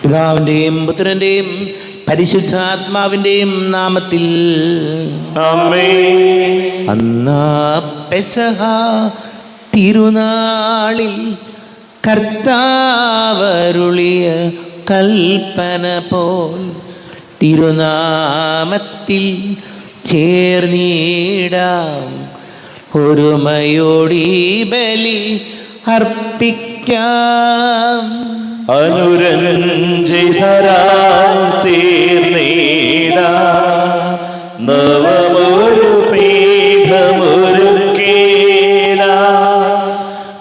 പിതാവിന്റെയും പുത്രന്റെയും പരിശുദ്ധാത്മാവിന്റെയും നാമത്തിൽ ആമേൻ. അന്നാ പെസഹ തിരുനാളിൽ കർത്താവരുളിയ കൽപ്പന പോൽ തിരുനാമത്തിൽ ചേർന്നിടാം. ഒരുമയോടി ബലി അർപ്പിക്കാം. അനുരഞ്ജിതരായി തീർന്നിടാം. നവമൊരു പീഠമൊരുക്കിടാം.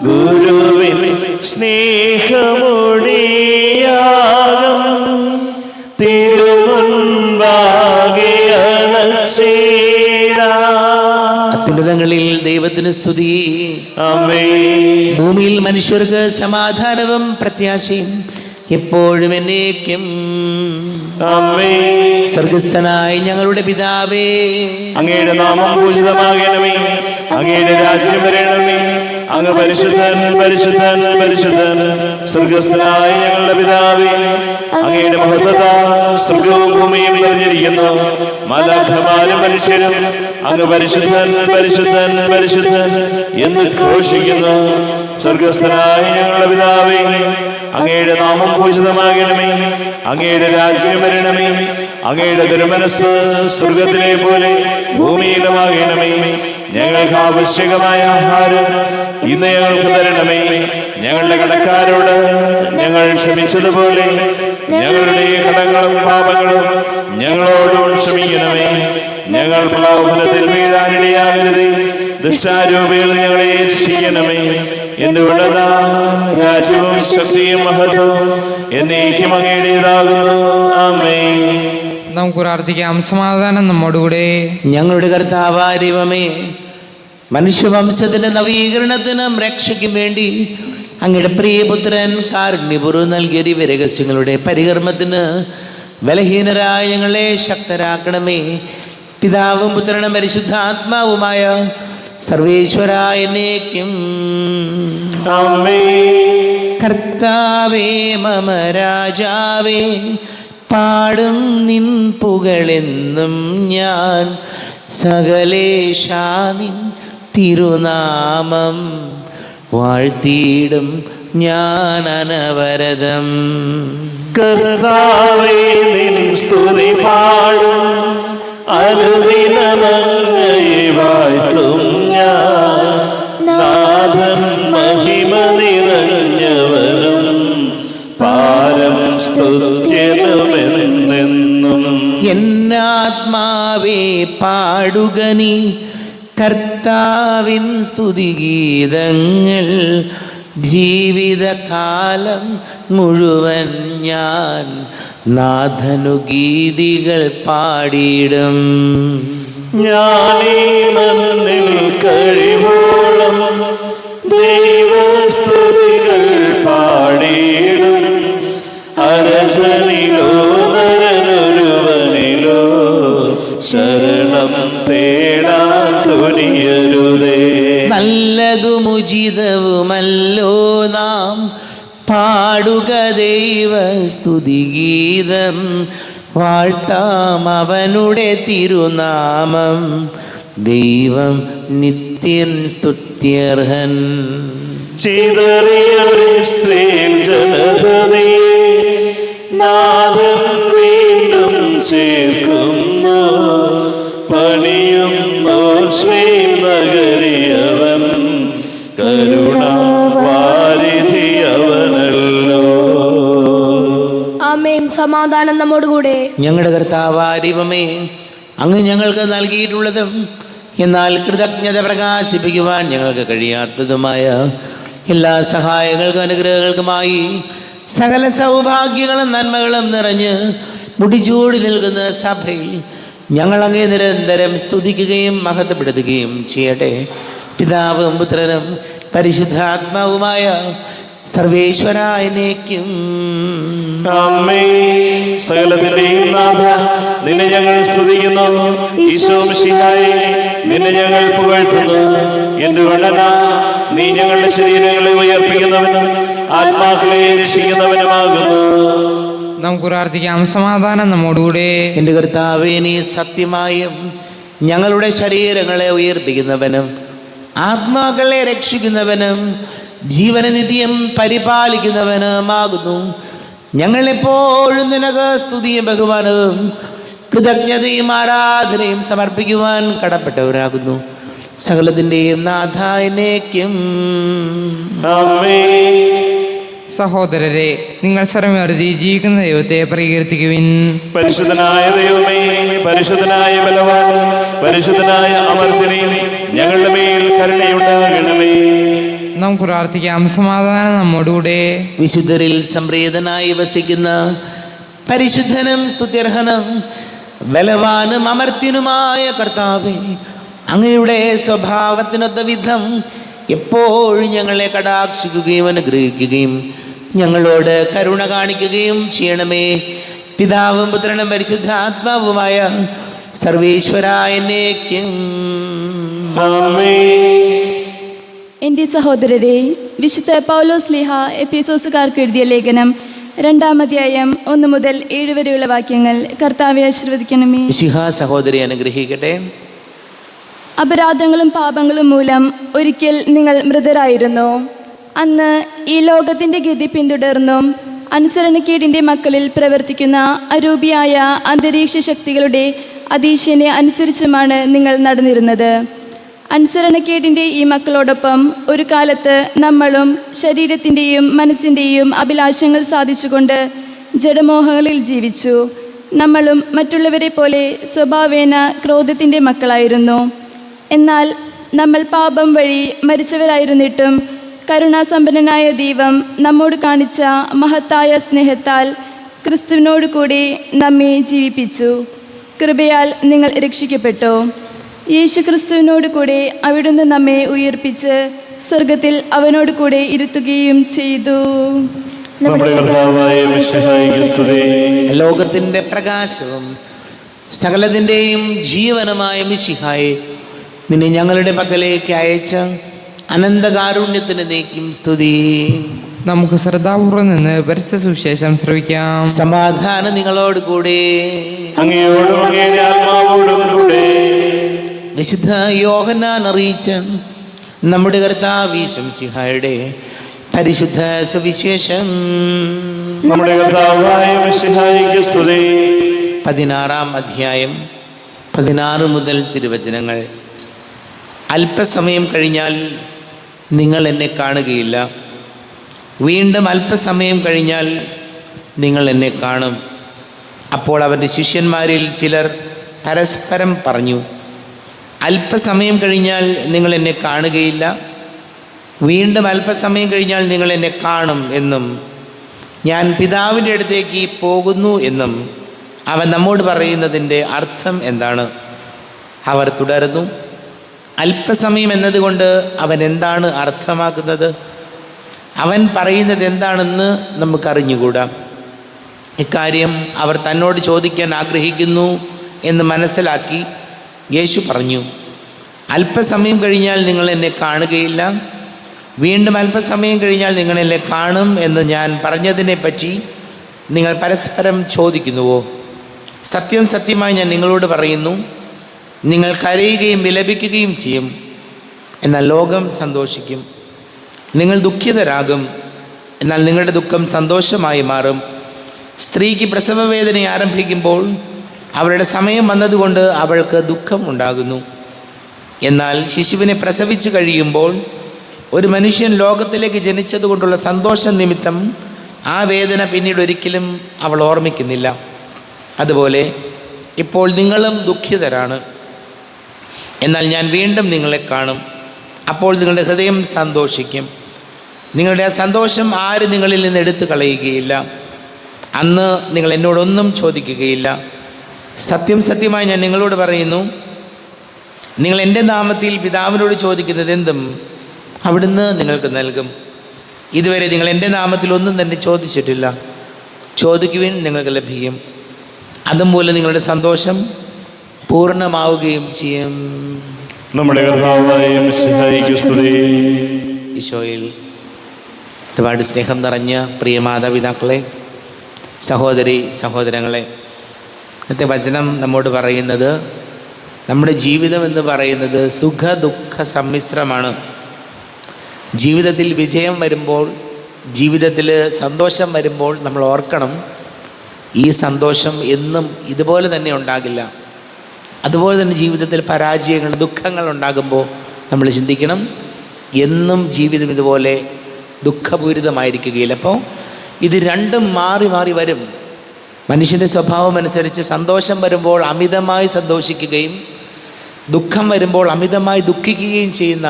ഗുരുവിൻ സ്നേഹമൊഴിയാകും തിരുമുൻപാകെ അണച്ചിടാം. അത്യുന്നതങ്ങളിൽ ദൈവത്തിന് സ്തുതി. ആമേൻ. ഭൂമിയിൽ മനുഷ്യർക്ക് സമാധാനവും പ്രത്യാശയും എപ്പോഴും എന്നേക്കും. ആമേൻ. സ്വർഗസ്ഥനായ ഞങ്ങളുടെ പിതാവേ, അങ്ങയുടെ നാമം പൂജിതമാകണമേ. അങ്ങയുടെ രാജ്യം വരണമേ. അങ്ങ് പരിശുദ്ധൻ പരിശുദ്ധൻ പരിശുദ്ധൻ. സ്വർഗസ്ഥനായ ഞങ്ങളുടെ പിതാവേ, അങ്ങയുടെ മഹത്വത്താൽ സ്വർഗവും ഭൂമിയും നിറഞ്ഞിരിക്കുന്നു. മാലാഖമാരും മനുഷ്യരും അങ്ങ് പരിശുദ്ധൻ പരിശുദ്ധൻ പരിശുദ്ധൻ എന്ന് ഘോഷിക്കുന്നു. സ്വർഗസ്ഥനായ ഞങ്ങളുടെ പിതാവേ, അങ്ങയുടെ നാമം പൂജിതമാകണമേ. അങ്ങയുടെ രാജ്യം വരണമേ. അങ്ങയുടെ തിരുമനസ്സ് സ്വർഗത്തിലെ പോലെ ഭൂമിയിലുമാകണമേ. ഞങ്ങൾക്ക് ആവശ്യകമായ ആഹാരം ഇന്ന് ഞങ്ങൾക്ക് തരണമേ. ഞങ്ങളുടെ കടക്കാരോട് ഞങ്ങൾ ക്ഷമിച്ചതുപോലെ ഞങ്ങളുടെ കടങ്ങളും പാപങ്ങളും ഞങ്ങളോടും ക്ഷമിക്കണമേ. ഞങ്ങൾ പ്രലോഭനത്തിൽ വീഴാനിടയാകരുത്. ദുഷ്ടാരൂപിയിൽ ഞങ്ങളെ രക്ഷിക്കണമേ. എന്തുകൊണ്ടെന്നാ രാജ്യവും ശക്തിയും മഹത്വവും എന്നേക്കും അങ്ങയുടേതാകുന്നു. ആമേൻ. നമുക്ക് പ്രാർത്ഥിക്കാം. സമാധാനം നമ്മോടുകൂടെ. ഞങ്ങളുടെ കർത്താവായ ദൈവമേ, മനുഷ്യവംശത്തിന്റെ നവീകരണത്തിനും രക്ഷയ്ക്കും വേണ്ടി അങ്ങയുടെ പ്രിയപുത്രൻ കാരുണ്യപൂർവ്വം നൽകിയ ദിവ്യരഹസ്യങ്ങളുടെ പരികർമ്മത്തിന് ബലഹീനരായ ഞങ്ങളെ ശക്തരാക്കണമേ. പിതാവും പുത്രനും പരിശുദ്ധാത്മാവുമായ സർവേശ്വരായ എന്നേക്കും. കർത്താവേ മമ രാജാവേ, പാടും നിൻ പുകളെന്നും ഞാൻ. സകലേശാ നിൻ തിരുനാമം വാഴ്ത്തിയിടും ഞാൻ അനവരതം. കർത്താവേ നിൻ സ്തുതി പാടും. അനുദിനമങ്ങയെ വാഴ്ത്തും ഞാൻ. നാഥൻ മഹിമ നിറഞ്ഞവനും പാരം സ്തുത്യനുമെന്നെന്നും. എന്നാത്മാവേ പാടുക നീ കർത്താവിൻ സ്തുതിഗീതങ്ങൾ. ജീവിതകാലം മുഴുവൻ ഞാൻ നാഥനു ഗീതികൾ പാടിയിടും. ഞാനീ മണ്ണിൽ കഴിവോളം ദൈവസ്തുതികൾ പാടിയിടും. അരജനിലോ നരനൊരുവനിലോ ശരണം തേടാൻ തുനിയരുതേ. നല്ലതും ഉചിതവുമല്ലോ നാം പാടുക ദൈവ സ്തുതിഗീതം. വാഴ്ത്താം അവനുടെ തിരുനാമം. ദൈവം നിത്യൻ സ്തുത്യർഹൻ. ചിതറിയ ഇസ്രായേൽ ജനതയെ നാഥൻ വീണ്ടും ചേർക്കുന്നു. പണിയുന്നു ശ്രീം നഗരിയവൻ. കരുണാവാരിധിയവനല്ലോ. ആമേൻ. സമാധാനം നമ്മോടുകൂടെ. ഞങ്ങളുടെ കർത്താവായ ദൈവമേ, അങ്ങ് ഞങ്ങൾക്ക് നൽകിയിട്ടുള്ളതും എന്നാൽ കൃതജ്ഞത പ്രകാശിപ്പിക്കുവാൻ ഞങ്ങൾക്ക് കഴിയാത്തതുമായ എല്ലാ സഹായങ്ങൾക്കും അനുഗ്രഹങ്ങൾക്കുമായി സകല സൗഭാഗ്യങ്ങളും നന്മകളും നിറഞ്ഞ് മുടിചൂടി നിൽക്കുന്ന സഭയിൽ ഞങ്ങൾ അങ്ങേ നിരന്തരം സ്തുതിക്കുകയും മഹത്വപ്പെടുത്തുകയും ചെയ്യട്ടെ. പിതാവും പുത്രനും പരിശുദ്ധാത്മാവുമായ സർവേശ്വരായ എന്നേക്കും. ആമേൻ. സകലത്തിന്റെയും നാഥ, നിന്നെ ഞങ്ങൾ സ്തുതിക്കുന്നു. ഈശോ മിശിഹായേ, നിന്നെ ഞങ്ങൾ പുകഴ്ത്തുന്നു. എന്തുകൊണ്ടെന്നാ നീ ഞങ്ങളുടെ ശരീരങ്ങളെ ഉയർപ്പിക്കുന്നവനും ആത്മാക്കളെ രക്ഷിക്കുന്നവനുമാകുന്നു. നമുക്ക് പ്രാർത്ഥിക്കാം. സമാധാനം നമ്മോടുകൂടെ. എൻ്റെ കർത്താവേ, നീ സത്യമായും ഞങ്ങളുടെ ശരീരങ്ങളെ ഉയർപ്പിക്കുന്നവനും ആത്മാക്കളെ രക്ഷിക്കുന്നവനും ജീവനനിത്യം പരിപാലിക്കുന്നവനുമാകുന്നു. ഞങ്ങളെപ്പോഴും നിനക്ക് സ്തുതിയും ബഹുമാനവും കൃതജ്ഞതയും ആരാധനയും സമർപ്പിക്കുവാൻ കടപ്പെട്ടവരാകുന്നു. സകലത്തിൻ്റെയും നാഥ എന്നേക്കും ആമേൻ. സഹോദരരെ, നിങ്ങൾ സ്വരമേർത്തി ജീവിക്കുന്ന ദൈവത്തെ പ്രകീർത്തിക്കുവിൻ. പരിശുദ്ധനായ ദൈവമേ, പരിശുദ്ധനായ ബലവാൻ, പരിശുദ്ധനായ അമർത്തിനെ, ഞങ്ങളുടെ മേൽ കരുണയുണ്ടാകണമേ. നമുക്ക് പ്രാർത്ഥിക്കാം. സമാധാനം നമ്മോടുകൂടെ. വിശുദ്ധരിൽ സംപ്രീതനായി വസിക്കുന്ന പരിശുദ്ധനും സ്തുത്യർഹനും ബലവാനും അമർത്യനുമായ കർത്താവേ, അങ്ങയുടെ സ്വഭാവത്തിനൊത്ത വിധം എപ്പോഴും ഞങ്ങളെ കടാക്ഷിക്കുകയും അനുഗ്രഹിക്കുകയും ഞങ്ങളോട് കരുണ കാണിക്കുകയും ചെയ്യണമേ. പിതാവും പുത്രനും പരിശുദ്ധാത്മാവുമായ സർവേശ്വരായ എന്നേക്കും ആമേൻ. എൻ്റെ സഹോദരരെ, വിശുദ്ധ പൗലോസ് ലീഹ എഫേസോസുകാർക്ക് എഴുതിയ ലേഖനം 2-ാം അധ്യായം 1 മുതൽ 7 വരെയുള്ള വാക്യങ്ങൾ കർത്താവെ ആശീർവദിക്കണമേ. മിശിഹാ സഹോദരി അനുഗ്രഹിക്കട്ടെ. അപരാധങ്ങളും പാപങ്ങളും മൂലം ഒരിക്കൽ നിങ്ങൾ മൃതരായിരുന്നു. അന്ന് ഈ ലോകത്തിൻ്റെ ഗതി പിന്തുടർന്നും അനുസരണക്കേടിൻ്റെ മക്കളിൽ പ്രവർത്തിക്കുന്ന അരൂപിയായ അന്തരീക്ഷ ശക്തികളുടെ അതീശനെ അനുസരിച്ചുമാണ് നിങ്ങൾ നടന്നിരുന്നത്. അനുസരണക്കേടിൻ്റെ ഈ മക്കളോടൊപ്പം ഒരു കാലത്ത് നമ്മളും ശരീരത്തിൻ്റെയും മനസ്സിൻ്റെയും അഭിലാഷങ്ങൾ സാധിച്ചുകൊണ്ട് ജഡമോഹങ്ങളിൽ ജീവിച്ചു. നമ്മളും മറ്റുള്ളവരെ പോലെ സ്വഭാവേന ക്രോധത്തിൻ്റെ മക്കളായിരുന്നു. എന്നാൽ നമ്മൾ പാപം വഴി മരിച്ചവരായിരുന്നിട്ടും കരുണാസമ്പന്നനായ ദൈവം നമ്മോട് കാണിച്ച മഹത്തായ സ്നേഹത്താൽ ക്രിസ്തുവിനോട് കൂടി നമ്മെ ജീവിപ്പിച്ചു. കൃപയാൽ നിങ്ങൾ രക്ഷിക്കപ്പെട്ടു. യേശു ക്രിസ്തുവിനോട് കൂടെ അവിടുന്ന് നമ്മെ ഉയർപ്പിച്ച് സ്വർഗത്തിൽ അവനോട് കൂടെ ഇരുത്തുകയും ചെയ്തു. നമ്മുടെ കർത്താവായ മിശിഹായ്ക്ക് സ്തുതി. ലോകത്തിൻ്റെ പ്രകാശവും സകലത്തിൻ്റെയും ജീവനുമായ മിശിഹായെ, നിന്നെ ഞങ്ങളുടെ പക്കലേക്ക് അയച്ച അനന്തകാരുണ്യത്തിന് നീക്കും സ്തുതി. നമുക്ക് ശ്രദ്ധാപൂർവം നിന്ന് പരിശുദ്ധ സുവിശേഷം ശ്രവിക്കാം. സമാധാനം നിങ്ങളോട് കൂടെ. അങ്ങയോടും അങ്ങയുടെ ആത്മാവോടും കൂടെ. വിശുദ്ധ യോഹന്നാൻ അറിയിച്ച നമ്മുടെ കർത്താവ് ശംസിഹായുടെ പരിശുദ്ധ സുവിശേഷം. നമ്മുടെ കർത്താവായ മിശിഹായ്ക്ക് സ്തുതി. 16-ാം അധ്യായം 16 മുതൽ തിരുവചനങ്ങൾ. അല്പസമയം കഴിഞ്ഞാൽ നിങ്ങൾ എന്നെ കാണുകയില്ല, വീണ്ടും അല്പസമയം കഴിഞ്ഞാൽ നിങ്ങൾ എന്നെ കാണും. അപ്പോൾ അവൻ്റെ ശിഷ്യന്മാരിൽ ചിലർ പരസ്പരം പറഞ്ഞു, അല്പസമയം കഴിഞ്ഞാൽ നിങ്ങൾ എന്നെ കാണുകയില്ല, വീണ്ടും അല്പസമയം കഴിഞ്ഞാൽ നിങ്ങൾ എന്നെ കാണും എന്നും ഞാൻ പിതാവിൻ്റെ അടുത്തേക്ക് പോകുന്നു എന്നും അവൻ നമ്മോട് പറയുന്നതിൻ്റെ അർത്ഥം എന്താണ്? അവർ തുടർന്നു, അല്പസമയം എന്നതുകൊണ്ട് അവൻ എന്താണ് അർത്ഥമാക്കുന്നത്? അവൻ പറയുന്നത് എന്താണെന്ന് നമുക്കറിഞ്ഞുകൂടാ. ഇക്കാര്യം അവർ തന്നോട് ചോദിക്കാൻ ആഗ്രഹിക്കുന്നു എന്ന് മനസ്സിലാക്കി യേശു പറഞ്ഞു, അല്പസമയം കഴിഞ്ഞാൽ നിങ്ങൾ എന്നെ കാണുകയില്ല, വീണ്ടും അല്പസമയം കഴിഞ്ഞാൽ നിങ്ങൾ എന്നെ കാണും എന്ന് ഞാൻ പറഞ്ഞതിനെപ്പറ്റി നിങ്ങൾ പരസ്പരം ചോദിക്കുന്നുവോ? സത്യം സത്യമായി ഞാൻ നിങ്ങളോട് പറയുന്നു, നിങ്ങൾ കരയുകയും വിലപിക്കുകയും ചെയ്യും, എന്നാൽ ലോകം സന്തോഷിക്കും. നിങ്ങൾ ദുഃഖിതരാകും, എന്നാൽ നിങ്ങളുടെ ദുഃഖം സന്തോഷമായി മാറും. സ്ത്രീക്ക് പ്രസവവേദന ആരംഭിക്കുമ്പോൾ അവരുടെ സമയം വന്നതുകൊണ്ട് അവൾക്ക് ദുഃഖം ഉണ്ടാകുന്നു. എന്നാൽ ശിശുവിനെ പ്രസവിച്ചു കഴിയുമ്പോൾ ഒരു മനുഷ്യൻ ലോകത്തിലേക്ക് ജനിച്ചതുകൊണ്ടുള്ള സന്തോഷം നിമിത്തം ആ വേദന പിന്നീട് ഒരിക്കലും അവൾ ഓർമ്മിക്കുന്നില്ല. അതുപോലെ ഇപ്പോൾ നിങ്ങളും ദുഃഖിതരാണ്, എന്നാൽ ഞാൻ വീണ്ടും നിങ്ങളെ കാണും. അപ്പോൾ നിങ്ങളുടെ ഹൃദയം സന്തോഷിക്കും. നിങ്ങളുടെ ആ സന്തോഷം ആരും നിങ്ങളിൽ നിന്ന് എടുത്തു കളയുകയില്ല. അന്ന് നിങ്ങൾ എന്നോടൊന്നും ചോദിക്കുകയില്ല. സത്യം സത്യമായി ഞാൻ നിങ്ങളോട് പറയുന്നു, നിങ്ങൾ എൻ്റെ നാമത്തിൽ പിതാവിനോട് ചോദിക്കുന്നത് എന്തും അവിടുന്ന് നിങ്ങൾക്ക് നൽകും. ഇതുവരെ നിങ്ങൾ എൻ്റെ നാമത്തിൽ ഒന്നും തന്നെ ചോദിച്ചിട്ടില്ല. ചോദിക്കുവിൻ, നിങ്ങൾക്ക് ലഭിക്കും. അതുമൂലം നിങ്ങളുടെ സന്തോഷം പൂർണ്ണമാവുകയും ചെയ്യും. നമ്മുടെ കർത്താവായ മിശിഹായ്ക്ക് സ്തുതി. ഈശോയിൽ ഒരുപാട് സ്നേഹം നിറഞ്ഞ പ്രിയ മാതാപിതാക്കളെ, സഹോദരി സഹോദരങ്ങളെ, ഇന്നത്തെ വചനം നമ്മോട് പറയുന്നത് നമ്മുടെ ജീവിതം എന്ന് പറയുന്നത് സുഖ ദുഃഖ സമ്മിശ്രമാണ്. ജീവിതത്തിൽ വിജയം വരുമ്പോൾ, ജീവിതത്തിൽ സന്തോഷം വരുമ്പോൾ നമ്മൾ ഓർക്കണം, ഈ സന്തോഷം എന്നും ഇതുപോലെ തന്നെ ഉണ്ടാകില്ല. അതുപോലെ തന്നെ ജീവിതത്തിൽ പരാജയങ്ങൾ, ദുഃഖങ്ങൾ ഉണ്ടാകുമ്പോൾ നമ്മൾ ചിന്തിക്കണം, എന്നും ജീവിതം ഇതുപോലെ ദുഃഖപൂരിതമായിരിക്കുകയില്ല. അപ്പോൾ ഇത് രണ്ടും മാറി മാറി വരും. മനുഷ്യൻ്റെ സ്വഭാവം അനുസരിച്ച് സന്തോഷം വരുമ്പോൾ അമിതമായി സന്തോഷിക്കുകയും ദുഃഖം വരുമ്പോൾ അമിതമായി ദുഃഖിക്കുകയും ചെയ്യുന്ന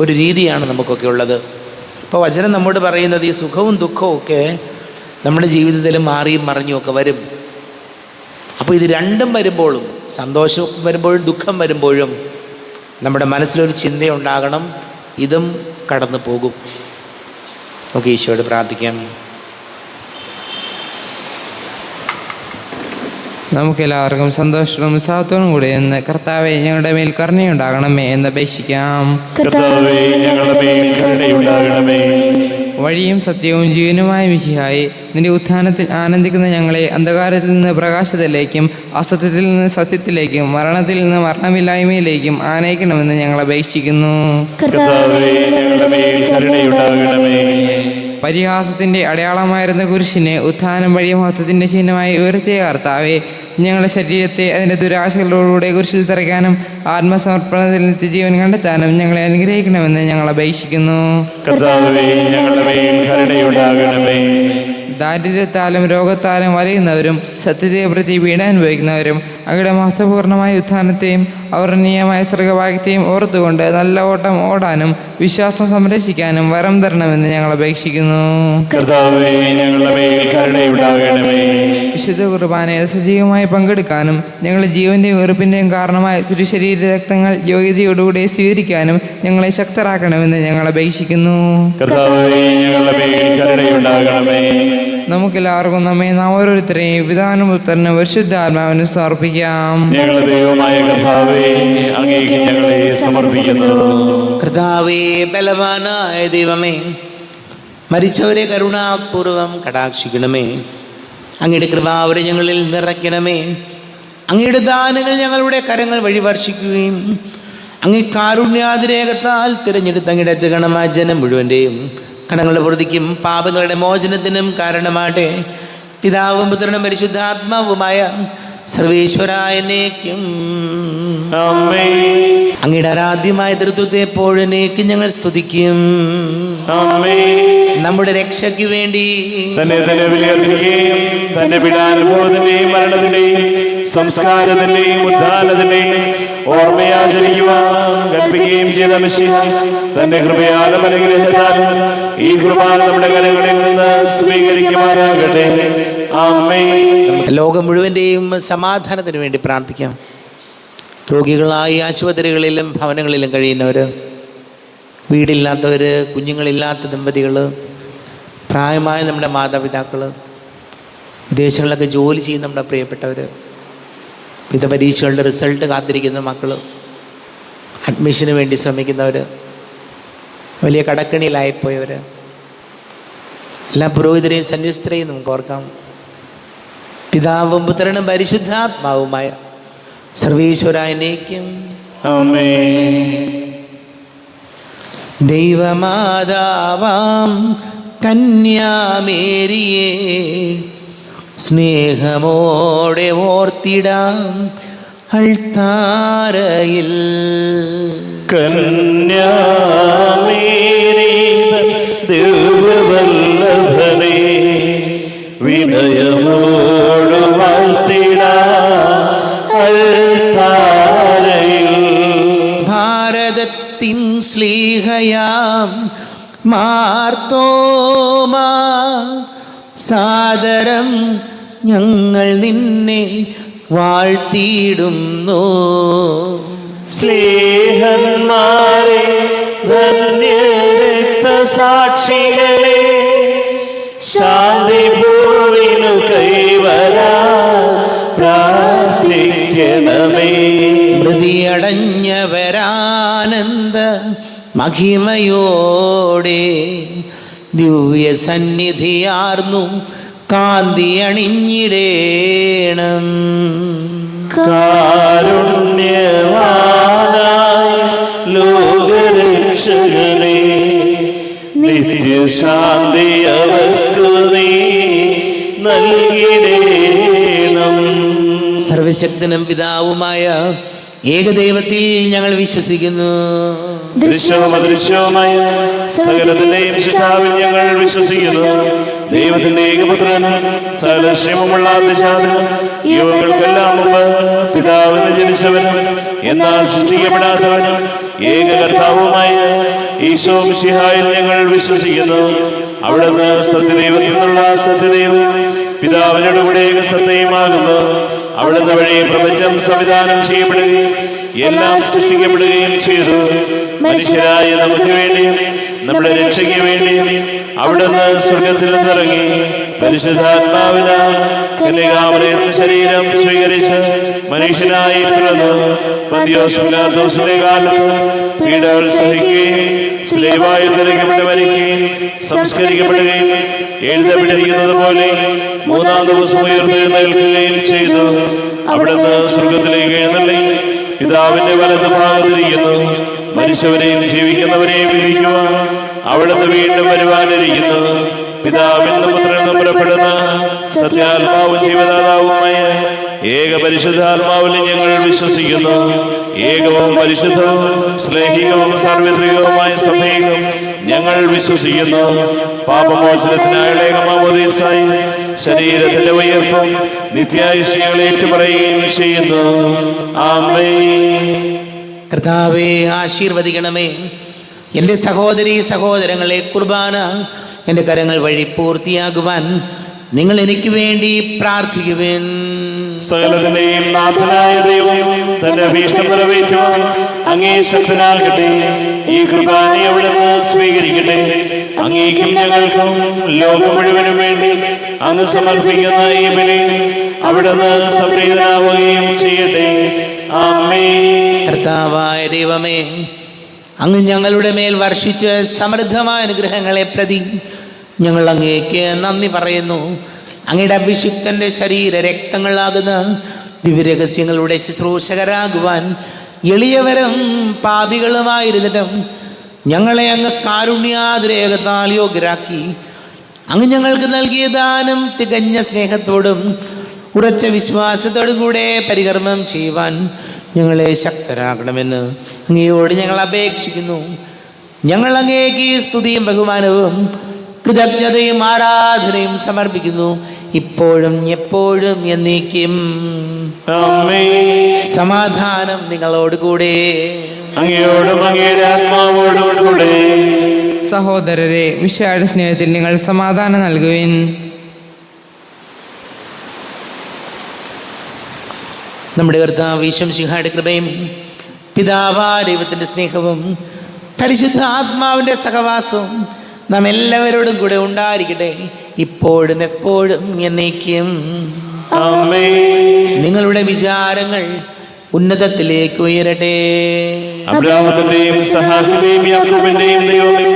ഒരു രീതിയാണ് നമുക്കൊക്കെ ഉള്ളത്. അപ്പോൾ വചനം നമ്മോട് പറയുന്നത് ഈ സുഖവും ദുഃഖവും ഒക്കെ നമ്മുടെ ജീവിതത്തിൽ മാറിയും മറിഞ്ഞുമൊക്കെ വരും. അപ്പോൾ ഇത് രണ്ടും വരുമ്പോഴും, സന്തോഷം വരുമ്പോഴും ദുഃഖം വരുമ്പോഴും നമ്മുടെ മനസ്സിലൊരു ചിന്തയുണ്ടാകണം, ഇതും കടന്നു പോകും. നമുക്ക് ഈശോയോട് പ്രാർത്ഥിക്കാം. നമുക്കെല്ലാവർക്കും സന്തോഷവും ഉത്സാഹത്തോടും കൂടി എന്ന് കർത്താവെ ഞങ്ങളുടെ മേൽ കരുണയുണ്ടാകണമേ എന്ന് അപേക്ഷിക്കാം. കർത്താവേ, ഞങ്ങളുടെ മേൽ കരുണയുണ്ടാകണമേ. വഴിയും സത്യവും ജീവനുമായ മിശിഹായി, നിന്റെ ഉത്ഥാനത്തിൽ ആനന്ദിക്കുന്ന ഞങ്ങളെ അന്ധകാരത്തിൽ നിന്ന് പ്രകാശത്തിലേക്കും അസത്യത്തിൽ നിന്ന് സത്യത്തിലേക്കും മരണത്തിൽ നിന്ന് മരണമില്ലായ്മയിലേക്കും ആനയിക്കണമെന്ന് ഞങ്ങൾ അപേക്ഷിക്കുന്നു. കർത്താവേ, ഞങ്ങളുടെ മേൽ കരുണയുണ്ടാകണമേ. പരിഹാസത്തിൻ്റെ അടയാളമായിരുന്ന കുരിശിനെ ഉത്ഥാനം വഴി മഹത്വത്തിൻ്റെ ചിഹ്നമായി ഉയർത്തിയ കർത്താവെ, ഞങ്ങളുടെ ശരീരത്തെ അതിൻ്റെ ദുരാശകളോടുകൂടെ കുരിശിൽ തറയ്ക്കാനും ആത്മസമർപ്പണത്തിൽ നിത്യജീവൻ കണ്ടെത്താനും ഞങ്ങളെ അനുഗ്രഹിക്കണമെന്ന് ഞങ്ങൾ അപേക്ഷിക്കുന്നു. കർത്താവേ, ഞങ്ങളുടെ മേൽ കരുണയുണ്ടാകണമേ. ദാരിദ്ര്യത്താലും രോഗത്താലും വലയുന്നവരും സത്യത്തെ പ്രതി പീഡ അനുഭവിക്കുന്നവരും അങ്ങയുടെ മഹത്വപൂർണ്ണമായ ഉത്ഥാനത്തെയും അവർണ്ണീയമായ സ്വർഗഭാഗ്യത്തെയും ഓർത്തുകൊണ്ട് നല്ല ഓട്ടം ഓടാനും വിശ്വാസം സംരക്ഷിക്കാനും വരം തരണമെന്ന് ഞങ്ങൾ അപേക്ഷിക്കുന്നു. കർത്താവേ, ഞങ്ങളുടെ മേൽ കരുണയുണ്ടാകണമേ. വിശുദ്ധ കുർബാനയിൽ സജീവമായി പങ്കെടുക്കാനും ഞങ്ങളുടെ ജീവന്റെയും ഉറപ്പിന്റെയും കാരണമായ തിരുശരീര രക്തങ്ങൾ യോഗ്യതയോടുകൂടി സ്വീകരിക്കാനും ഞങ്ങളെ ശക്തരാക്കണമെന്ന് ഞങ്ങൾ അപേക്ഷിക്കുന്നു. കർത്താവേ, ഞങ്ങളുടെ മേൽ കരുണയുണ്ടാകണമേ. നമുക്കെല്ലാവർക്കും നമ്മെ നാം ഓരോരുത്തരെയും പിതാവിനും പുത്രനും പരിശുദ്ധാത്മാവിനും സമർപ്പിക്കാം. ഞങ്ങളുടെ ദൈവമായ കർത്താവേ, അങ്ങേക്ക് ഞങ്ങളെ സമർപ്പിക്കുന്നു. കർത്താവേ, ബലവാനായ ദൈവമേ, മരിച്ചവരെ കരുണാപൂർവം കടാക്ഷിക്കണമേ. അങ്ങയുടെ കൃപാവരെ ഞങ്ങളിൽ നിറയ്ക്കണമേ. അങ്ങയുടെ ദാനങ്ങൾ ഞങ്ങളുടെ കരങ്ങൾ വഴി വർഷിക്കുകയും അങ്ങേ കാരുണ്യാതിരേകത്താൽ തിരഞ്ഞെടുത്ത അങ്ങയുടെ ജഗണമായ ജനം മുഴുവൻ്റെയും കടങ്ങളുടെ പ്രതിക്കും പാപങ്ങളുടെ മോചനത്തിനും കാരണമാട്ടെ. പിതാവും പുത്രനും പരിശുദ്ധാത്മാവുമായ സർവേശ്വരായനേക്കും ആമേൻ. അങ്ങയുടെ ആരാധ്യമായ തൃത്വത്തെ എപ്പോഴേക്കും ഞങ്ങൾ സ്തുതിക്കും. ആമേൻ. നമ്മുടെ രക്ഷയ്ക്ക് വേണ്ടി തന്നെ വിലയർപ്പിക്കുകയും തന്റെ പീഡാനുഭവത്തിന്റെയും മരണത്തിന്റെയും സംസ്കാരത്തിന്റെയും ഉദ്ധാനത്തിന്റെയും ഓർമ്മയാചരിക്കുവാൻ കൽപ്പിക്കുകയും ചെയ്ത മിശിഹ തന്റെ കൃപയാലും അനുഗ്രഹത്താലും ഈ കുർബാന നമ്മുടെ കരങ്ങളിൽ നിന്ന് സ്വീകരിക്കുമാറാകട്ടെ. ആമേൻ. ലോകം മുഴുവൻ്റെയും സമാധാനത്തിന് വേണ്ടി പ്രാർത്ഥിക്കാം. രോഗികളായി ആശുപത്രികളിലും ഭവനങ്ങളിലും കഴിയുന്നവർ, വീടില്ലാത്തവർ, കുഞ്ഞുങ്ങളില്ലാത്ത ദമ്പതികൾ, പ്രായമായ നമ്മുടെ മാതാപിതാക്കൾ, വിദേശങ്ങളിലൊക്കെ ജോലി ചെയ്യുന്ന നമ്മുടെ പ്രിയപ്പെട്ടവർ, വിവിധ പരീക്ഷകളുടെ റിസൾട്ട് കാത്തിരിക്കുന്ന മക്കൾ, അഡ്മിഷന് വേണ്ടി ശ്രമിക്കുന്നവർ, വലിയ കടക്കണിയിലായിപ്പോയവർ, എല്ലാ പുരോഹിതരെയും സന്യസ്തരെയും നമുക്ക് ഓർക്കാം. പിതാവും പുത്രനും പരിശുദ്ധാത്മാവുമായ സർവേശ്വരായനേക്കും ആമേൻ. ദൈവമാതാവാം കന്യാമേരിയെ സ്നേഹമോടെ ഓർത്തിടാം അൾത്താരയിൽ. കന്യാമേരി ദിവ്യവല്ലഭനെ വിനയമോട് വാഴ്ത്തിടാം അൾത്താരയിൽ. ഭാരതത്തിൻ ശ്ലീഹയാം മാർത്തോമാ സാദരം ഞങ്ങൾ നിന്നെ വാഴ്ത്തിയിടുന്നു. സ്നേഹന്മാരെ, ധന്യരക്തസാക്ഷികളെ, ശാന്തി ഭൂവിനു കൈവരാ പ്രാർത്ഥിക്കണമേ. മൃതിയടഞ്ഞവരാനന്ദ മഹിമയോടെ ദിവ്യ സന്നിധിയാർന്നു കാന്തി അണിഞ്ഞിടേണം. കാരുണ്യവാനായ ലോകരക്ഷകനെ, നിത്യശാന്തി അവർക്കു നീ നൽകിടേണം. സർവശക്തനും പിതാവുമായ ഏകദൈവത്തിൽ ഞങ്ങൾ വിശ്വസിക്കുന്നു. ദൃശ്യവും അദൃശ്യവുമായ സകലത്തിന്റെയും സൃഷ്ടാവിൽ ഞങ്ങൾ വിശ്വസിക്കുന്നു. ദൈവത്തിന്റെ ഏകപുത്രനും സകലക്ഷേമമുള്ള അതിജാതനും യുവകൾക്കെല്ലാം മുമ്പ് പിതാവിന് ജനിച്ചവനും എന്നാൽ സൃഷ്ടിക്കപ്പെടാത്തവനും ഏകകർത്താവുമായ ഈശോ മിശിഹായിൽ ഞങ്ങൾ വിശ്വസിക്കുന്നു. അവിടുന്ന് സത്യദൈവത്തിൽ നിന്നുള്ള സത്യദൈവം, പിതാവിനോട് കൂടെ ഏകസത്തയുമാകുന്നു. അവിടുന്ന് വഴി പ്രപഞ്ചം സംവിധാനം ചെയ്യപ്പെടുകയും എല്ലാം സൃഷ്ടിക്കപ്പെടുകയും ചെയ്തു. മനുഷ്യരായ നമുക്ക് വേണ്ടിയും നമ്മുടെ രക്ഷയ്ക്ക് വേണ്ടിയും അവിടുന്ന് സ്വർഗത്തിൽ നിന്നിറങ്ങി പരിശുദ്ധാത്മാവിനാൽ കന്യകാമറിയത്തിന്റെ ശരീരം സ്വീകരിച്ച് മനുഷ്യനായി പിറന്നു. പന്തിയോസ് പിലാത്തോസിന്റെ കാലത്ത് പീഡകൾ സഹിക്കുകയും സ്ലേവായിൽ നിറയ്ക്കപ്പെട്ട് മരിക്കുകയും സംസ്കരിക്കപ്പെടുകയും എഴുതപ്പെട്ടിരിക്കുന്നത് പോലെ മൂന്നാം ദിവസം ഉയർത്തെഴുന്നേൽക്കുകയും ചെയ്തു. അവിടുന്ന് സ്വർഗത്തിലേക്ക് എഴുന്നള്ളി പിതാവിന്റെ വലത്ത് ഭാഗത്തിരിക്കുന്നു. മരിച്ചവരെയും ജീവിക്കുന്നവരെയും വിധിക്കുവാൻ അവിടുന്ന് വീണ്ടും വരുവാനിരിക്കുന്നു. പിതാവിൽ നിന്ന് പുത്രനിൽ നിന്ന് പുറപ്പെടുന്ന സത്യാത്മാവും ജീവദാതാവുമായ ഏക പരിശുദ്ധാത്മാവിൽ ഞങ്ങൾ വിശ്വസിക്കുന്നു. ഏകവും പരിശുദ്ധവും സ്നേഹികവും സാർവത്രികവുമായ സഭയിൽ ഞങ്ങൾ വിശ്വസിക്കുന്നു. പാപമോചനത്തിനായുള്ള ഏകമാമോദീസായി ശരീരത്തിന്റെ ഉയർപ്പും നിത്യായുഷ്യങ്ങൾ ഏറ്റുപറയുകയും ചെയ്യുന്നു. ആമേൻ. കർത്താവേ, ആശീർവദിക്കണമേ. എൻ്റെ സഹോദരീ സഹോദരങ്ങളെ, കുർബാന എൻ്റെ കരങ്ങൾ വഴി പൂർത്തിയാകുവാൻ നിങ്ങൾ എനിക്ക് വേണ്ടി പ്രാർത്ഥിക്കുവേൻ. സകലത്തിന്റെയും നാഥനായ ദൈവം തന്റെ അഭീഷ്ടം നിറവേറ്റുവാൻ അങ്ങേ ശക്തനാകട്ടെ. ഈ കുർബാനയെ അവിടുന്ന് സ്വീകരിക്കട്ടെ. അങ്ങേക്കും ഞങ്ങൾക്കും ലോകം മുഴുവനും വേണ്ടി അങ്ങ് സമർപ്പിക്കുന്ന ഈ ബലി അവിടുന്ന് സംപ്രീതനാവുകയും ചെയ്യട്ടെ. ആമേൻ. കർത്താവായ ദൈവമേ, അങ്ങ് ഞങ്ങളുടെ മേൽ വർഷിച്ച സമൃദ്ധമായ അനുഗ്രഹങ്ങളെ പ്രതി ഞങ്ങൾ അങ്ങേക്ക് നന്ദി പറയുന്നു. അങ്ങയുടെ അഭിഷിക്തൻ്റെ ശരീര രക്തങ്ങളാകുന്ന ദിവ്യരഹസ്യങ്ങളുടെ ശുശ്രൂഷകരാകുവാൻ എളിയവരും പാപികളുമായിരുന്നിട്ടും ഞങ്ങളെ അങ്ങ് കാരുണ്യാതിരേകത്താൽ യോഗ്യരാക്കി. അങ്ങ് ഞങ്ങൾക്ക് നൽകിയ ദാനം തികഞ്ഞ സ്നേഹത്തോടും ഉറച്ച വിശ്വാസത്തോടും കൂടെ പരികർമ്മം ചെയ്യുവാൻ ഞങ്ങളെ ശക്തരാക്കണമെന്ന് അങ്ങയോട് ഞങ്ങൾ അപേക്ഷിക്കുന്നു. ഞങ്ങൾ അങ്ങേക്ക് സ്തുതിയും ബഹുമാനവും കൃതജ്ഞതയും ആരാധനയും സമർപ്പിക്കുന്നു, ഇപ്പോഴും എപ്പോഴും എന്നേക്കും. ആമേൻ. സമാധാനം നിങ്ങളോട് കൂടെ. അങ്ങയോടും അങ്ങയുടെ ആത്മാവോടും കൂടെ. സഹോദരരെ, വിശാല സ്നേഹത്തിൽ നിങ്ങൾ സമാധാനം നൽകുവിൻ. നമ്മുടെ കർത്താവ് ഈശോ മിശിഹായുടെ കൃപയും പിതാവായ ദൈവത്തിൻ്റെ സ്നേഹവും പരിശുദ്ധ ആത്മാവിൻ്റെ സഹവാസവും നാം എല്ലാവരോടും കൂടെ ഉണ്ടായിരിക്കട്ടെ, ഇപ്പോഴും എപ്പോഴും എന്നേക്കും. ആമേൻ. നിങ്ങളുടെ വിചാരങ്ങൾ ഉന്നതത്തിലേക്ക് ഉയരട്ടെ. അബ്രാഹത്തിന്റെയും സഹാക്കിന്റെയും യാക്കോബിന്റെയും ദൈവമേ,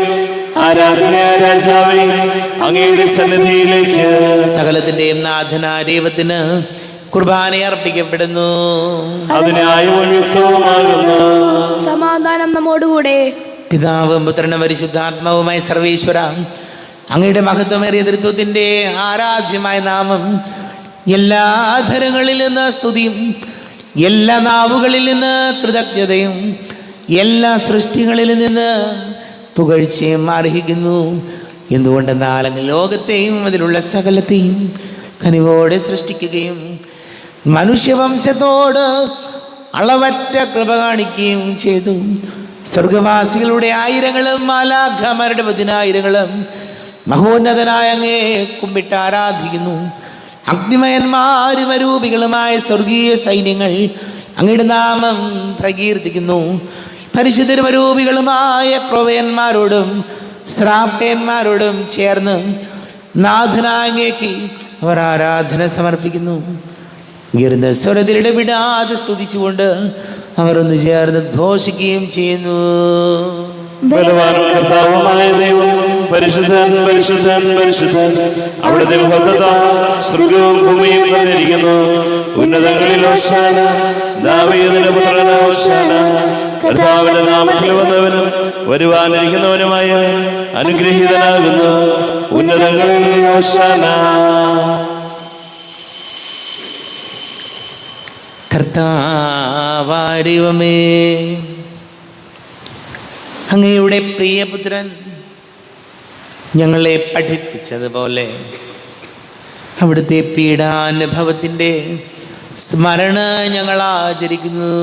ആരാധനയായ രാജാവേ, അങ്ങയുടെ സന്നിധിയിലേക്ക് സകലത്തിൻ്റെയും നാഥനായ ദൈവത്തിന് കുർബാന അർപ്പിക്കപ്പെടുന്നു. അതിനായും യുക്തവുമാകുന്നു. സമാധാനം നമ്മോടുകൂടെ. പിതാവും പുത്രനും പരിശുദ്ധാത്മാവുമായ സർവേശ്വര, അങ്ങയുടെ മഹത്വമേറിയ തൃത്വത്തിൻ്റെ ആരാധ്യമായ നാമം എല്ലാ ധരങ്ങളിൽ നിന്ന് സ്തുതിയും എല്ലാ നാവുകളിൽ നിന്ന് കൃതജ്ഞതയും എല്ലാ സൃഷ്ടികളിൽ നിന്ന് പുകഴ്ചയും അർഹിക്കുന്നു. എന്തുകൊണ്ടെന്നാൽ അങ്ങ് ലോകത്തെയും അതിലുള്ള സകലത്തെയും കനിവോടെ സൃഷ്ടിക്കുകയും മനുഷ്യവംശത്തോട് അളവറ്റ കൃപ കാണിക്കുകയും ചെയ്തു. സ്വർഗവാസികളുടെ ആയിരങ്ങളും മാലാഖമാരുടെ 10,000 മഹോന്നതനായ അങ്ങേ കുമ്പിട്ട് ആരാധിക്കുന്നു. അഗ്നിമയന്മാരും അരൂപികളുമായ സ്വർഗീയ സൈന്യങ്ങൾ അങ്ങയുടെ നാമം പ്രകീർത്തിക്കുന്നു. പരിശുദ്ധരും അരൂപികളുമായ ക്രോവയന്മാരോടും ശ്രാപ്പയന്മാരോടും ചേർന്ന് നാഥനായ അങ്ങേക്ക് അവർ ആരാധന സമർപ്പിക്കുന്നു. ഉയർന്ന സ്വരത്തിൽ ഇടപെടാതെ സ്തുതിച്ചുകൊണ്ട് അവർ ഒന്ന് ചേർന്ന് ഘോഷിക്കുകയും ചെയ്യുന്നു. ബലവാനും കർത്താവുമായ ദൈവം പരിശുദ്ധൻ പരിശുദ്ധൻ പരിശുദ്ധൻ. അവിടുത്തെ മഹത്വത്താൽ സ്വർഗ്ഗവും ഭൂമിയും നിറഞ്ഞിരിക്കുന്നു. ഉന്നതങ്ങളിൽ ഹോശാന, ദാവീദിന്റെ പുത്രനായ ഹോശാന. കർത്താവിന്റെ നാമത്തിൽ വന്നവനും വരുവാനിരിക്കുന്നവനുമായവൻ അനുഗ്രഹീതനാകുന്നു. ഉന്നതങ്ങളിൽ ഹോശാന. കർത്താവാരിവമേ, അങ്ങയുടെ പ്രിയപുത്രൻ ഞങ്ങളെ പഠിപ്പിച്ചതുപോലെ അവിടുത്തെ പീഡാനുഭവത്തിൻ്റെ സ്മരണ ഞങ്ങൾ ആചരിക്കുന്നു.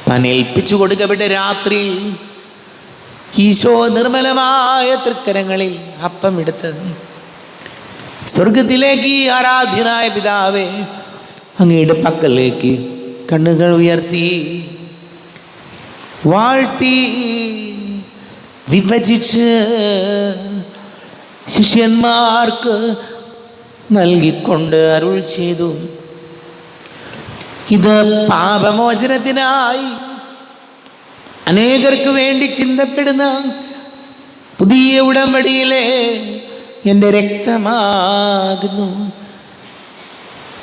പനേൽപ്പിച്ചു കൊടുക്കപ്പെട്ട രാത്രിയിൽ ഈശോ നിർമ്മലമായ തൃക്കരങ്ങളിൽ അപ്പമെടുത്ത് സ്വർഗത്തിലേക്ക് ആരാധ്യനായ പിതാവേ അങ്ങയുടെ പക്കലേക്ക് കണ്ണുകൾ ഉയർത്തി വാഴ്ത്തി വിഭജിച്ച് ശിഷ്യന്മാർക്ക് നൽകിക്കൊണ്ട് അരുൾ ചെയ്തു, ഇത് പാപമോചനത്തിനായി അനേകർക്ക് വേണ്ടി ചിന്തപ്പെടുന്ന പുതിയ ഉടമ്പടിയിലെ എൻ്റെ രക്തമാകുന്നു.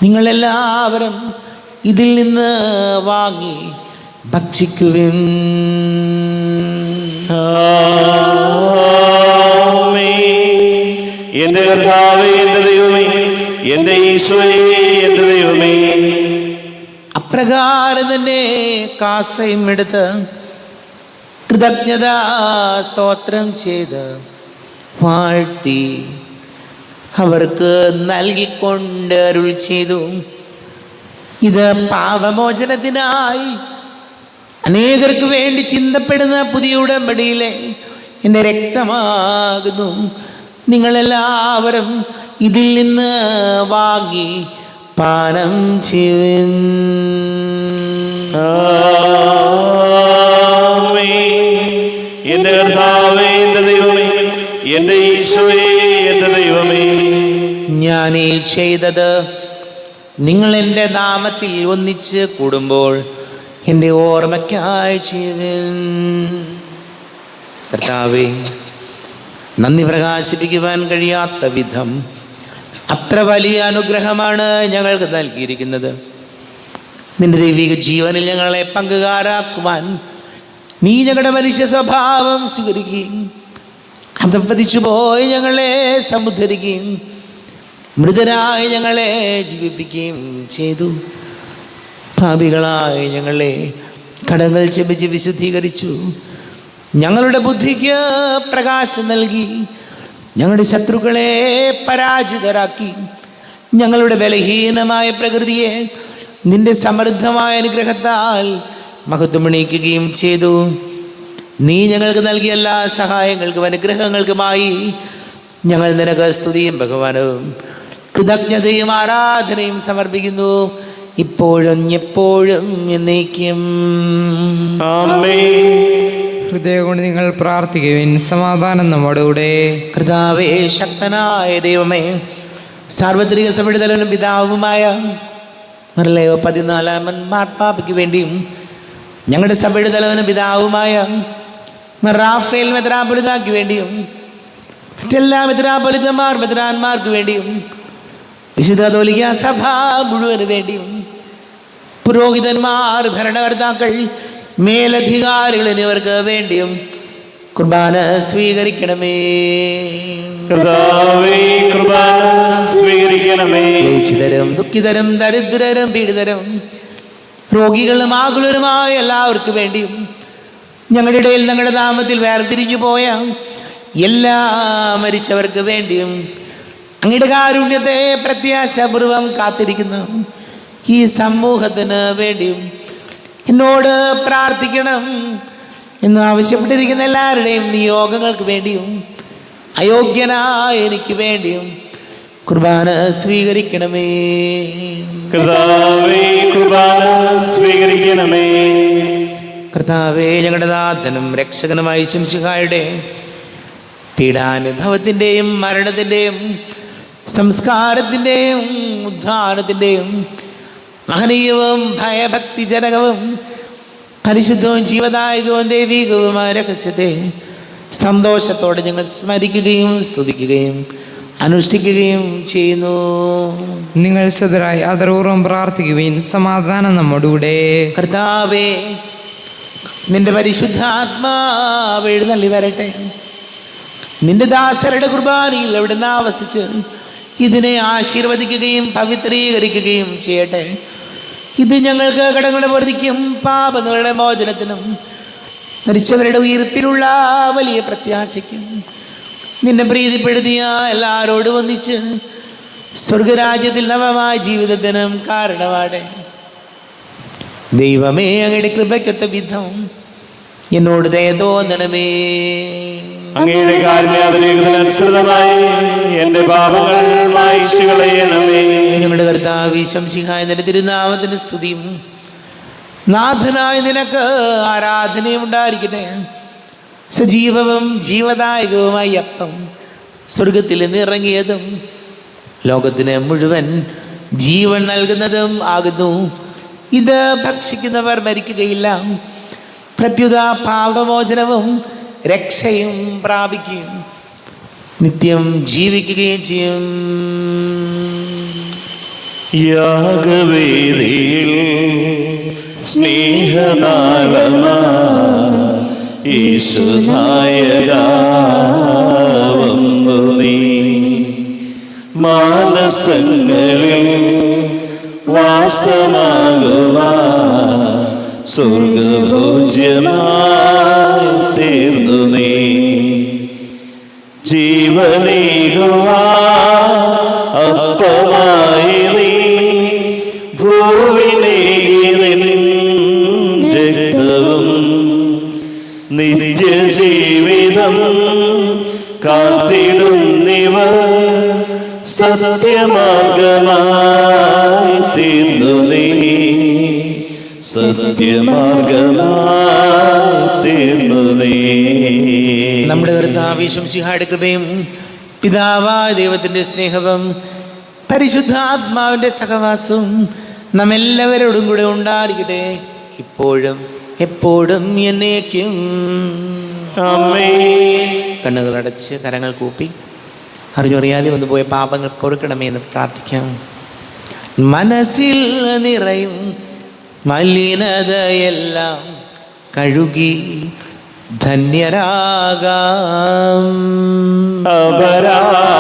നിങ്ങളെല്ലാവരും ഇതിൽ നിന്ന് വാങ്ങി ഭക്ഷിക്കുവിൻ. എന്റെ കർത്താവേ, എന്റെ ദൈവമേ, എന്റെ ഈശോയേ, എന്റെ ദൈവമേ. അപ്രകാരം തന്നെ കാസയും എടുത്ത് കൃതജ്ഞതാ സ്തോത്രം ചെയ്ത് വാഴ്ത്തി അവർക്ക് നൽകിക്കൊണ്ട് അരുൾ ചെയ്തു, ഇത് പാപമോചനത്തിനായി അനേകർക്ക് വേണ്ടി ചിന്തപ്പെടുന്ന പുതിയ ഉടമ്പടിയിലെ എൻ്റെ രക്തമാകുന്നു. നിങ്ങളെല്ലാവരും ഇതിൽ നിന്ന് വാങ്ങി പാനം ചെയ്യുവിൻ. എന്റെ കർത്താവേ, എന്റെ ദൈവമേ, എന്റെ ഈശോയേ, എന്റെ ദൈവമേ. ഞാൻ ഈ ചെയ്തത് നിങ്ങൾ എൻ്റെ നാമത്തിൽ ഒന്നിച്ച് കൂടുമ്പോൾ എൻ്റെ ഓർമ്മയ്ക്കായി ചെയ്യുവിൻ. കർത്താവേ, നന്ദി പ്രകാശിപ്പിക്കുവാൻ കഴിയാത്ത വിധം അത്ര വലിയ അനുഗ്രഹമാണ് ഞങ്ങൾക്ക് നൽകിയിരിക്കുന്നത്. നിന്റെ ദൈവിക ജീവനിൽ ഞങ്ങളെ പങ്കുകാരാക്കുവാൻ നീ ഞങ്ങളുടെ മനുഷ്യ സ്വഭാവം സ്വീകരിക്കുകയും അധപ്പതിച്ചു പോയി ഞങ്ങളെ സമുദ്ധരിക്കുകയും മൃതരായി ഞങ്ങളെ ജീവിപ്പിക്കുകയും ചെയ്തു. പാപികളായി ഞങ്ങളെ കടങ്ങൾ ക്ഷമിച്ച് വിശുദ്ധീകരിച്ചു. ഞങ്ങളുടെ ബുദ്ധിക്ക് പ്രകാശം നൽകി ഞങ്ങളുടെ ശത്രുക്കളെ പരാജിതരാക്കി ഞങ്ങളുടെ ബലഹീനമായ പ്രകൃതിയെ നിന്റെ സമൃദ്ധമായ അനുഗ്രഹത്താൽ മഹത്വമണിയിക്കുകയും ചെയ്തു. നീ ഞങ്ങൾക്ക് നൽകിയ എല്ലാ സഹായങ്ങൾക്കും അനുഗ്രഹങ്ങൾക്കുമായി ഞങ്ങൾ നിനക്ക് സ്തുതിയും ബഹുമാനവും കൃതജ്ഞതയും ആരാധനയും സമർപ്പിക്കുന്നു, ഇപ്പോഴും എപ്പോഴും എന്നേക്കും. ഹൃദയം കൊണ്ട് നിങ്ങൾ പ്രാർത്ഥിക്കുവിൻ. സമാധാനം നമ്മോടുകൂടെ. കർത്താവേ, ശക്തനായ ദൈവമേ, സാർവത്രിക സഭയുടെ തലവനും പിതാവുമായ മർലയോ 14 മാർപ്പാപ്പയ്ക്ക് വേണ്ടിയും ഞങ്ങളുടെ സഭയുടെ തലവനും പിതാവുമായ റാഫേൽ മെത്രാപ്പൊലീത്തായ്ക്ക് വേണ്ടിയും മറ്റെല്ലാ മെത്രാപ്പൊലീത്തമാർ മെത്രാന്മാർക്ക് വേണ്ടിയും വിശുദ്ധ കത്തോലിക്കാ സഭ മുഴുവന് വേണ്ടിയും പുരോഹിതന്മാർ, ഭരണകർത്താക്കൾ, മേലധികാരികൾ എന്നിവർക്ക് വേണ്ടിയും കുർബാന സ്വീകരിക്കണമേ. കർത്താവേ, കുർബാന സ്വീകരിക്കണമേ. ക്ലേശിതരും ദുഃഖിതരും ദരിദ്രരും പീഡിതരും രോഗികളും ആകുലരുമായ എല്ലാവർക്കും വേണ്ടിയും ഞങ്ങളുടെ ഇടയിൽ ഞങ്ങളുടെ നാമത്തിൽ വേർതിരിഞ്ഞു പോയ എല്ലാ മരിച്ചവർക്ക് വേണ്ടിയും അങ്ങയുടെ കാരുണ്യത്തെ പ്രത്യാശപൂർവം കാത്തിരിക്കുന്ന ഈ സമൂഹത്തിന് വേണ്ടിയും എന്നോട് പ്രാർത്ഥിക്കണം എന്ന് ആവശ്യപ്പെട്ടിരിക്കുന്ന എല്ലാവരുടെയും നിയോഗങ്ങൾക്ക് വേണ്ടിയും അയോഗ്യനായ എനിക്ക് വേണ്ടിയും കുർബാന സ്വീകരിക്കണമേ. കർത്താവേ, കുർബാന സ്വീകരിക്കണമേ. കർത്താവേ, ഞങ്ങളുടെ നാഥനും രക്ഷകനുമായ ശംശിഹായുടെ പീഡാനുഭവത്തിൻ്റെയും മരണത്തിൻ്റെയും സംസ്കാരത്തിൻ്റെയും ഉദ്ധാനത്തിൻ്റെയും മഹനീയവും ഭയഭക്തിജനകവും പരിശുദ്ധവും ജീവദായകവും ദൈവികവുമായ രഹസ്യത്തെ സന്തോഷത്തോടെ ഞങ്ങൾ സ്മരിക്കുകയും സ്തുതിക്കുകയും അനുഷ്ഠിക്കുകയും ചെയ്യുന്നു. നിങ്ങൾ സദരായി ആദരപൂർവ്വം പ്രാർത്ഥിക്കുവിൻ. സമാധാനം നമ്മോടുകൂടെ. കർത്താവേ, നിന്റെ പരിശുദ്ധാത്മാവ് എഴുന്നള്ളി വരട്ടെ. നിന്റെ ദാസരുടെ കുർബാനയിൽ അവിടുന്ന് ആവസിച്ച് ഇതിനെ ആശീർവദിക്കുകയും പവിത്രീകരിക്കുകയും ചെയ്യട്ടെ. ഇത് ഞങ്ങൾക്ക് കടങ്ങളുടെ പൊറുതിക്കും പാപങ്ങളുടെ മോചനത്തിനും മരിച്ചവരുടെ ഉയർപ്പിലുള്ള വലിയ പ്രത്യാശയ്ക്കും നിന്നെ പ്രീതിപ്പെടുത്തിയ എല്ലാവരോടും ഒന്നിച്ച് സ്വർഗരാജ്യത്തിൽ നവമായ ജീവിതത്തിനും കാരണമാടെ. ദൈവമേ, അങ്ങയുടെ കൃപയ്ക്കൊത്ത വിധം എന്നോട് ദയ തോന്നണമേ. അങ്ങയുടെ കാരുണ്യാതിരേകത്തിനനുസൃതമായി എന്റെ പാപങ്ങൾ മായ്ച്ചു കളയണമേ. ഞങ്ങളുടെ കർത്താവ് ശംസിഹായ നിന്റെ തിരുനാമത്തിന് സ്തുതിയും നാഥനായ നിനക്ക് ആരാധനയും ഉണ്ടായിരിക്കട്ടെ. സജീവവും ജീവദായകവുമായി അപ്പം സ്വർഗത്തിൽ നിന്നിറങ്ങിയതും ലോകത്തിന് മുഴുവൻ ജീവൻ നൽകുന്നതും ആകുന്നു. ഇത് ഭക്ഷിക്കുന്നവർ മരിക്കുകയില്ല, പ്രത്യുത പാപമോചനവും രക്ഷയും പ്രാപിക്കും, നിത്യം ജീവിക്കുകയും ചെയ്യും. യാഗവേദിയിൽ സ്നേഹനാളമാ യേശുനായകാവുന്നു നീ. മാനസങ്ങളിൽ വാസമാകുവാ സ്വർഗഭോജ്യമായി തീർന്നു നീ. ജീവനേകുവാ അപ്പമായി നീ ഭൂവിനേകിനിൻ രക്തവും നിത്യജീവിതം കാത്തിടുന്നിവർ സത്യമാർഗമായി തീർന്നു നീ. സത്യമാർഗമായി തീർന്നു നീ. നമ്മുടെ കർത്താവ് ശംസിഹായുടെ കൃപയും പിതാവായ ദൈവത്തിൻ്റെ സ്നേഹവും പരിശുദ്ധാത്മാവിൻ്റെ സഹവാസവും നമ്മെല്ലാവരോടും കൂടെ ഉണ്ടായിരിക്കട്ടെ, ഇപ്പോഴും എപ്പോഴും എന്നേക്കും. കണ്ണുകളടച്ച് കരങ്ങൾ കൂപ്പി അറിഞ്ഞറിയാതെ വന്നു പോയ പാപങ്ങൾ പൊറുക്കണമേ എന്ന് പ്രാർത്ഥിക്കാം. മനസ്സിൽ നിറയും മലിനതയെല്ലാം കഴുകി ധന്യരാകാം. അപരാധങ്ങൾ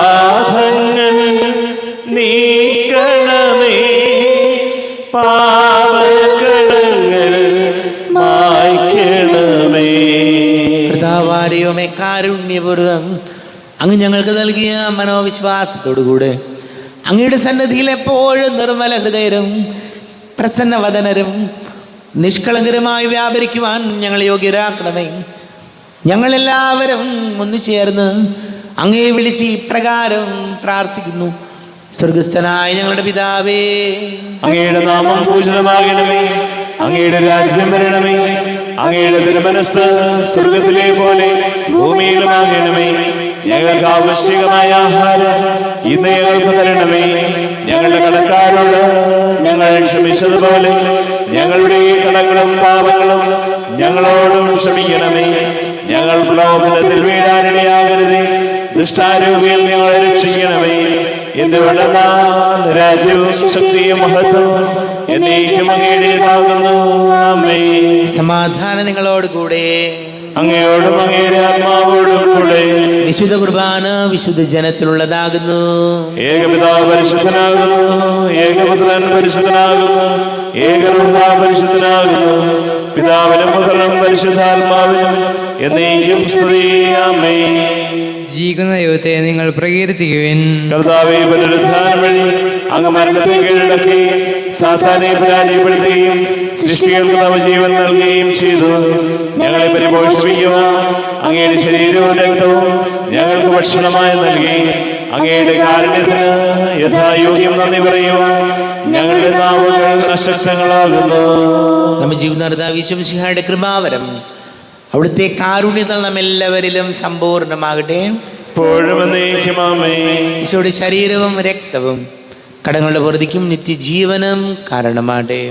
നീക്കണമേ, പാപകടങ്ങൾ മായ്ക്കണമേ. കർത്താവാരെയുമേ, കാരുണ്യപൂർവ്വം അങ്ങ് ഞങ്ങൾക്ക് നൽകിയ മനോവിശ്വാസത്തോടുകൂടെ അങ്ങയുടെ സന്നിധിയിൽ എപ്പോഴും നിർമ്മല ഹൃദയരും പ്രസന്നവദനരും നിഷ്കളങ്കരമായി വ്യാപരിക്കുവാൻ ഞങ്ങളെ യോഗ്യരാക്കണമേ. ഞങ്ങളെല്ലാവരും ഒന്നു ചേർന്ന് അങ്ങയെ വിളിച്ച് ഇപ്രകാരം പ്രാർത്ഥിക്കുന്നു. സ്വർഗസ്ഥനായ ഞങ്ങളുടെ പിതാവേ, അങ്ങയുടെ നാമം പൂജിതമാകണമേ, അങ്ങയുടെ രാജ്യം വരണമേ, അങ്ങയുടെ തിരുമനസ്സ് സ്വർഗത്തിലെ പോലെ ഭൂമിയിലുമാകണമേ. ഞങ്ങൾക്ക് ആവശ്യമായ ആഹാരം ഇന്ന് ഞങ്ങൾക്ക് തരണമേ. ഞങ്ങളുടെ കടക്കാരോട് ഞങ്ങൾ ക്ഷമിച്ചതുപോലെ ഞങ്ങളുടെ കടങ്ങളും പാപങ്ങളും ഞങ്ങളോടും ക്ഷമിക്കണമേ. ഞങ്ങൾ പ്രലോഭനത്തിൽ വീഴാനിടയാകരുതേ, ദുഷ്ടാരൂപിയിൽ ഞങ്ങളെ രക്ഷിക്കണമേ. എന്തുകൊണ്ടെന്നാൽ രാജ്യവും ശക്തിയും മഹത്വവും എന്നേക്കും അങ്ങയുടേതാകുന്നു. ആമേൻ. സമാധാനം നിങ്ങളോട് കൂടെ. അങ്ങയോടും അങ്ങയുടെ ആത്മാവോടും കൂടെ. വിശുദ്ധ കുർബാന വിശുദ്ധ ജനത്തിലുള്ളതാകുന്നു. ഏകപിതാവ് പരിശുദ്ധനാകുന്നു, ഏകപുത്രൻ പരിശുദ്ധനാകുന്നു, ഏകരൂഹ പരിശുദ്ധനാകുന്നു. പിതാവിനും പുത്രനും പരിശുദ്ധാത്മാവിനും എന്നേക്കും സ്തുതി. ആമേൻ. ജീവിക്കുന്ന ദൈവത്തെ നിങ്ങൾ പ്രകീർത്തിക്കുവിൻ. കർത്താവേ, പുനരുദ്ധാനം വഴി അങ്ങ് മരണത്തെ കീഴടക്കി സാത്താനെ പരാജയപ്പെടുത്തുകയും സൃഷ്ടികൾക്ക് നവജീവൻ നൽകുകയും ചെയ്തു. ഞങ്ങളെ പരിപോഷിപ്പിക്കുവാൻ അങ്ങയുടെ ശരീരവും രക്തവും ഞങ്ങൾക്ക് ഭക്ഷണമായി നൽകി. അങ്ങയുടെ കാരുണ്യത്തിന് യഥായോഗ്യം നന്ദി പറയുവാൻ ഞങ്ങളുടെ നാവുകൾ സശക്തങ്ങളാകുന്നു. നമ്മുടെ ജീവിതാർദ്ദ ശംസിഹായുടെ കൃപാവരം അവിടുത്തെ കാരുണ്യത്താൽ നമ്മെല്ലാവരിലും സമ്പൂർണ്ണമാകട്ടെ. ഇപ്പോഴും എന്നേക്കും ആമേൻ. ഈശോയുടെ ശരീരവും രക്തവും കടങ്ങളുടെ പൊറുതിക്കും നിത്യജീവനും കാരണമാകട്ടെ.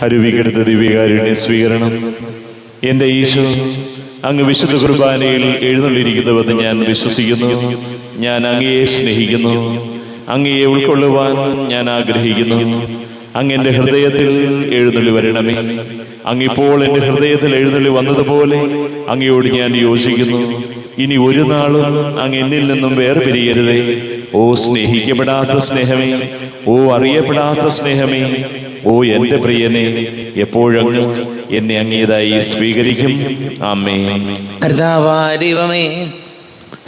അരുവിക്കെടുത്ത ദിവ്യകാരുണ്യ സ്വീകരണം. എൻ്റെ ഈശോ അങ്ങ് വിശുദ്ധ കുർബാനയിൽ എഴുന്നള്ളിയിരിക്കുന്നുവെന്ന് ഞാൻ വിശ്വസിക്കുന്നു. ഞാൻ അങ്ങയെ സ്നേഹിക്കുന്നു. അങ്ങയെ ഉൾക്കൊള്ളുവാൻ ഞാൻ ആഗ്രഹിക്കുന്നു. അങ്ങ് എൻ്റെ ഹൃദയത്തിൽ എഴുന്നള്ളി വരണമേ. അങ്ങിപ്പോൾ എൻ്റെ ഹൃദയത്തിൽ എഴുന്നള്ളി വന്നതുപോലെ അങ്ങയോട് ഞാൻ യോജിക്കുന്നു. ഇനി ഒരു നാളും അങ്ങ് എന്നിൽ നിന്നും വേർപിരിയരുതേ. ഓ സ്നേഹിക്കപ്പെടാത്ത സ്നേഹമേ, ഓ അറിയപ്പെടാത്ത സ്നേഹമേ, ഓ എൻ്റെ പ്രിയനെ, എപ്പോഴങ്ങ് എന്നെ അങ്ങേതായി സ്വീകരിക്കും. ആമേൻ. കർത്താവായ ദൈവമേ,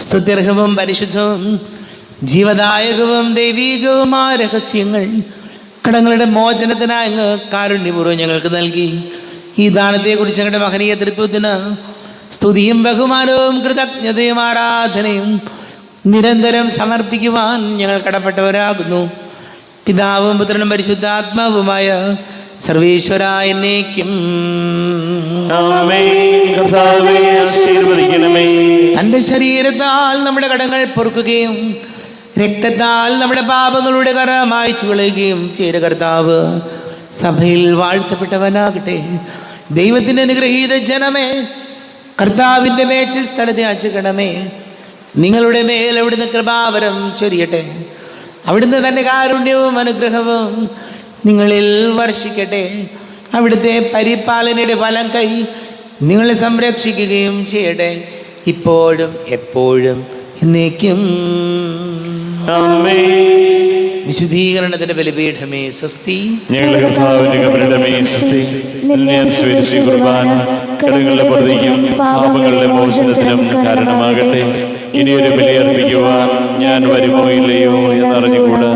സ്തുത്യർഹവും പരിശുദ്ധവും ജീവദായകവും ദൈവീകവുമായ രഹസ്യങ്ങൾ കടങ്ങളുടെ മോചനത്തിനായി അങ്ങ് കാരുണ്യപൂർവ്വം ഞങ്ങൾക്ക് നൽകി. ഈ ദാനത്തെക്കുറിച്ച് ഞങ്ങളുടെ മഹനീയ തൃത്വത്തിന് സ്തുതിയും ബഹുമാനവും കൃതജ്ഞതയും ആരാധനയും നിരന്തരം സമർപ്പിക്കുവാൻ ഞങ്ങൾ കടപ്പെട്ടവരാകുന്നു. പിതാവും പുത്രനും പരിശുദ്ധാത്മാവുമായ സർവേശ്വര എന്നേക്കും. തൻ്റെ ശരീരത്താൽ നമ്മുടെ കടങ്ങൾ പൊറുക്കുകയും രക്തത്താൽ നമ്മുടെ പാപങ്ങളുടെ കറ മായ്ച്ചു കളയുകയും ചെയ്ത കർത്താവ് സഭയിൽ വാഴ്ത്തപ്പെട്ടവനാകട്ടെ. ദൈവത്തിൻ്റെ അനുഗ്രഹീത ജനമേ, കർത്താവിൻ്റെ മേച്ചിൽ സ്ഥലത്തെ അച്ചുകണമേ. നിങ്ങളുടെ മേൽ അവിടുന്ന് കൃപാവരം ചൊരിയട്ടെ. അവിടുന്ന് തൻ്റെ കാരുണ്യവും അനുഗ്രഹവും നിങ്ങളിൽ വർഷിക്കട്ടെ. അവിടുത്തെ പരിപാലനയുടെ വലം കൈ നിങ്ങളെ സംരക്ഷിക്കുകയും ചെയ്യട്ടെ, ഇപ്പോഴും എപ്പോഴും എന്നേക്കും. വിശുദ്ധീകരണത്തിന്റെ ബലിപീഠമേ സ്വസ്തി. ഞങ്ങളുടെ കർത്താവിന്റെ കബരിടമേ സ്വസ്തി. ഞാൻ സ്വീകരിച്ച കുർബാന കടങ്ങളുടെ പ്രതിക്കും പാപങ്ങളുടെ മോചനത്തിനും കാരണമാകട്ടെ. ഇനിയൊരു ബലി അർപ്പിക്കുവാൻ ഞാൻ വരുമോ ഇല്ലയോ എന്നറിഞ്ഞുകൂടാ.